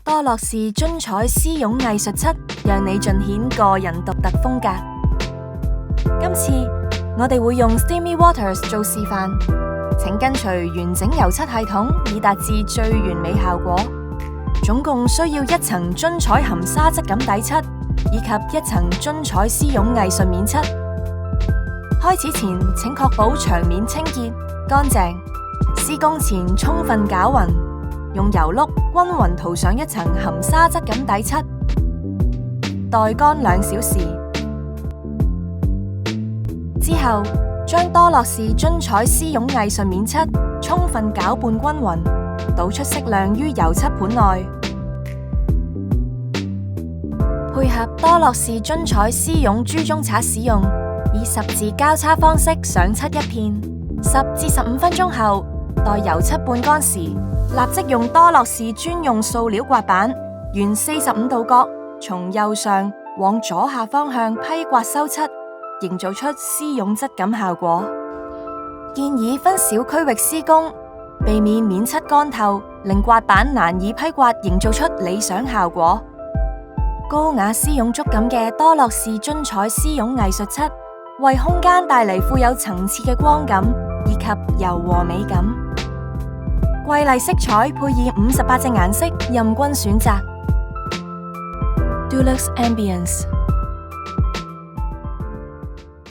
多樂士樽彩絲絨藝術漆，讓你盡顯個人獨特風格。今次我哋會用 Steamy Waters 做示範，請跟隨完整油漆系統以達至最完美效果。總共需要一層樽彩含沙質感底漆，以及一層樽彩絲絨藝術面漆。開始前，請確保牆面清潔乾淨。施工前充分攪勻，用油碌均勻塗上一層含沙質感底漆，待乾2小時。之後，將多樂士樽彩絲絨藝術面漆充分攪拌均勻，倒出適量於油漆盤內，配合多樂士樽彩絲絨珠中刷使用，以十字交叉方式上漆一片。10至15分鐘後，待油漆半乾時，立即用多樂士專用塑料刮板，沿45度角從右上往左下方向批刮修漆，營造出絲絨質感效果。建議分小區域施工，避免面漆乾透，令刮板難以批刮，營造出理想效果。高雅絲絨觸感嘅多樂士樽彩絲絨藝術漆，為空間帶嚟富有層次嘅光感以及柔和美感。瑰麗色彩配以58隻顏色，任君選擇。Dulux Ambience。